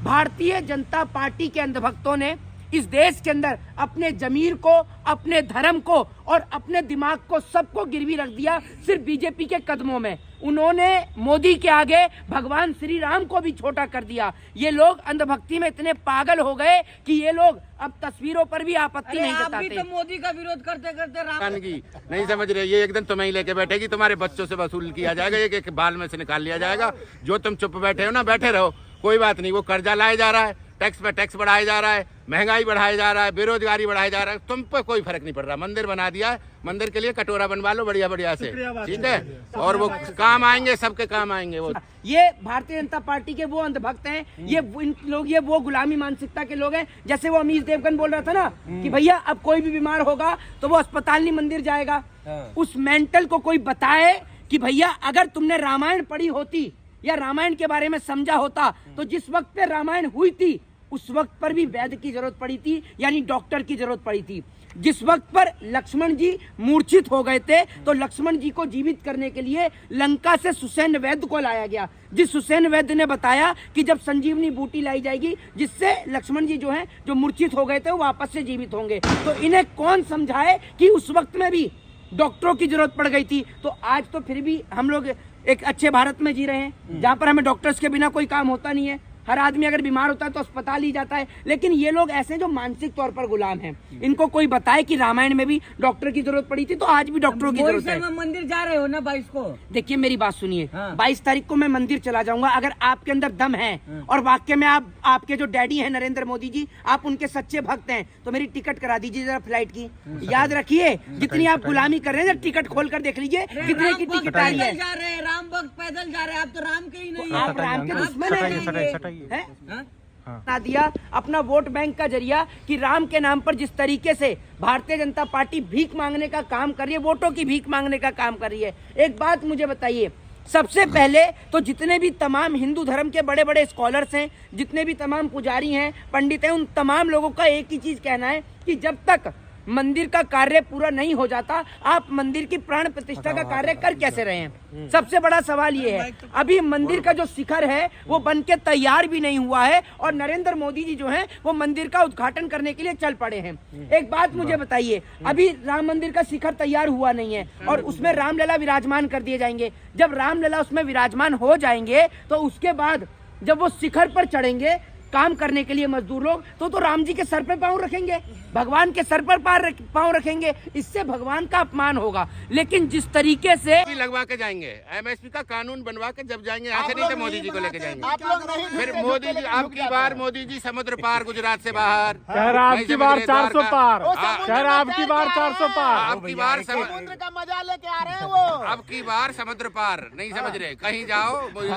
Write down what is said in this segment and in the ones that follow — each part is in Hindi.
भारतीय जनता पार्टी के अंधभक्तों ने इस देश के अंदर अपने जमीर को, अपने धर्म को और अपने दिमाग को सबको गिरवी रख दिया सिर्फ बीजेपी के कदमों में। उन्होंने मोदी के आगे भगवान श्री राम को भी छोटा कर दिया। ये लोग अंधभक्ति में इतने पागल हो गए कि ये लोग अब तस्वीरों पर भी आपत्ति नहीं जताते। आप भी तो मोदी का विरोध करते करते राम की नहीं समझ रहे। ये एकदम तुम्हें ही लेके बैठेगी, तुम्हारे बच्चों से वसूल किया जाएगा, एक एक बाल में से निकाल लिया जाएगा। जो तुम चुप बैठे हो ना, बैठे रहो, कोई बात नहीं। वो कर्जा लाया जा रहा है, टैक्स पे टैक्स बढ़ाया जा रहा है, महंगाई बढ़ाया जा रहा है, बेरोजगारी बढ़ाया जा रहा है, तुम पे कोई फर्क नहीं पड़ रहा। मंदिर बना दिया है, मंदिर के लिए कटोरा बनवा लो बढ़िया बढ़िया से, ठीक है, और वो काम आएंगे, सबके काम आएंगे। वो ये भारतीय जनता पार्टी के वो अंधभक्त हैं, ये इन लोग, ये वो गुलामी मानसिकता के लोग हैं। जैसे वो अमीश देवगन बोल रहा था ना कि भैया अब कोई भी बीमार होगा तो वो अस्पताल नहीं मंदिर जाएगा। उस मेंटल को कोई बताए कि भैया अगर तुमने रामायण पढ़ी होती या रामायण के बारे में समझा होता तो जिस वक्त पे रामायण हुई थी उस वक्त पर भी वैद्य की जरूरत पड़ी थी, यानी डॉक्टर की जरूरत पड़ी थी। जिस वक्त पर लक्ष्मण जी मूर्छित हो गए थे तो लक्ष्मण जी को जीवित करने के लिए लंका से सुसैन वैद्य को लाया गया, जिस सुसैन वैद्य ने बताया कि जब संजीवनी बूटी लाई जाएगी जिससे लक्ष्मण जी जो हैं जो मूर्छित हो गए थे वो वापस से जीवित होंगे। तो इन्हें कौन समझाए कि उस वक्त में भी डॉक्टरों की जरूरत पड़ गई थी। तो आज तो फिर भी हम लोग एक अच्छे भारत में जी रहे हैं जहाँ पर हमें डॉक्टर्स के बिना कोई काम होता नहीं है। हर आदमी अगर बीमार होता है तो अस्पताल ही जाता है। लेकिन ये लोग ऐसे जो मानसिक तौर पर गुलाम हैं, इनको कोई बताए कि रामायण में भी डॉक्टर की जरूरत पड़ी थी तो आज भी डॉक्टरों की जरूरत है। मंदिर जा रहे हो ना 22 को? देखिए मेरी बात सुनिए, 22 तारीख को मैं मंदिर चला जाऊंगा। अगर आपके अंदर दम है और वाकई में आपके जो डैडी हैं नरेंद्र मोदी जी, आप उनके सच्चे भक्त हैं तो मेरी टिकट करा दीजिए जरा फ्लाइट की। याद रखिए जितनी आप गुलामी कर रहे हैं टिकट खोल कर देख लीजिए कितने की टिकट आ रही है। राम भक्त पैदल जा रहे हैं, आप तो राम के ही नहीं, आप राम के दुश्मन हैं। ना दिया अपना वोट बैंक का जरिया कि राम के नाम पर जिस तरीके से भारतीय जनता पार्टी भीख मांगने का काम कर रही है, वोटों की भीख मांगने का काम कर रही है। एक बात मुझे बताइए, सबसे पहले तो जितने भी तमाम हिंदू धर्म के बड़े बड़े स्कॉलर्स हैं, जितने भी तमाम पुजारी हैं, पंडित हैं, उन तमाम लोगों का एक ही चीज कहना है कि जब तक मंदिर का कार्य पूरा नहीं हो जाता आप मंदिर की प्राण प्रतिष्ठा का कार्य कर कैसे रहे हैं। सबसे बड़ा सवाल ये है, अभी मंदिर का जो शिखर है वो बन के तैयार भी नहीं हुआ है और नरेंद्र मोदी जी जो हैं वो मंदिर का उद्घाटन करने के लिए चल पड़े हैं। एक बात मुझे बताइए, अभी राम मंदिर का शिखर तैयार हुआ नहीं है और उसमें रामलला विराजमान कर दिए जाएंगे। जब रामलला उसमें विराजमान हो जाएंगे तो उसके बाद जब वो शिखर पर चढ़ेंगे काम करने के लिए मजदूर लोग तो राम जी के सर पे पांव रखेंगे, भगवान के सर पर पांव रखेंगे, इससे भगवान का अपमान होगा। लेकिन जिस तरीके से लगवा के जाएंगे, एमएसपी का कानून बनवा के जब जाएंगे यहाँ से, नहीं तो मोदी जी को लेके जाएंगे। फिर मोदी जी आपकी बार, मोदी जी समुद्र पार गुजरात से बाहर, आपकी बार 400 पार, आपकी बार 400 पार, आपकी बार समुद्र का मजा लेके आ रहे हैं वो, आपकी बार समुद्र पार। नहीं समझ रहे, कहीं जाओ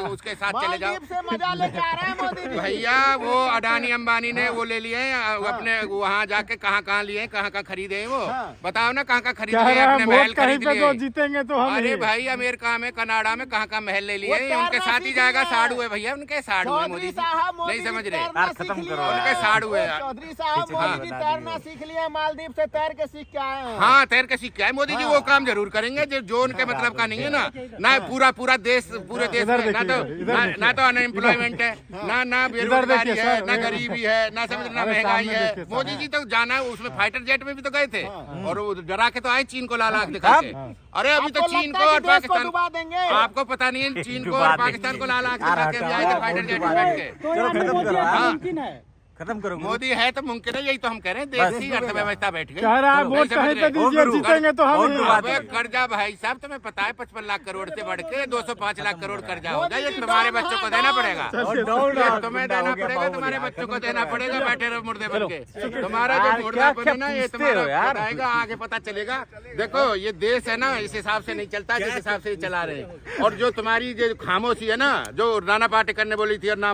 उसके साथ चले जाओ, मजा लेके आ रहे हैं मोदी जी। भैया वो अडानी अंबानी ने वो ले लिए अपने, वहाँ जाके कहाँ लिए, कहाँ खरीदे हैं वो, बताओ ना कहाँ खरीदे हैं, अपने महल खरीद लिए। जीतेंगे तो हम। अरे भाई अमेरिका में, कनाडा में कहाँ महल ले लिए, उनके साथ ही जाएगा। साड़ू है भैया, उनके साड़ू है मोदी जी, नहीं समझ रहे, खत्म करो, उनके साड़ू है। चौधरी साहब मोदी जी तैरना सीख लिया, मालदीव से तैर के सीख के आए हैं। हाँ तैर के सीख के आए मोदी जी, वो काम जरूर करेंगे जो उनके मतलब का नहीं है ना पूरा देश, पूरे देश में ना तो अनएम्प्लॉयमेंट है, ना बेरोजगारी है, ना गरीबी है, ना समझ ना महंगाई है। मोदी जी तो जाना है, उसमें फाइटर जेट में भी तो गए थे और वो डरा के तो आए चीन को लाल आंख दिखा के। अरे अभी तो चीन को और पाकिस्तान, आपको पता नहीं है, चीन को और पाकिस्तान को लाल आंख दिखा के अभी आए थे फाइटर जेट में बैठ के। खत्म करो। मोदी है तो मुमकिन है, यही तो हम कह रहे हैं, देश की अर्थव्यवस्था बैठ गई। जीतेंगे तो हम। कर्जा भाई साहब तुम्हें पता है 55 लाख करोड़ से बढ़ के 205 लाख करोड़ कर्जा होगा, ये तुम्हारे बच्चों को देना पड़ेगा, तुम्हें देना पड़ेगा, तुम्हारे बच्चों को देना पड़ेगा। बैठे रहो मुर्दे बन के, तुम्हारा जो मुर्दापन है ना ये तुम्हारा आएगा, आगे पता चलेगा। देखो ये देश है ना इस हिसाब से नहीं चलता जिस हिसाब से चला रहे हैं। और जो तुम्हारी जो खामोशी है ना, जो नाना पाटेकर ने बोली थी और ना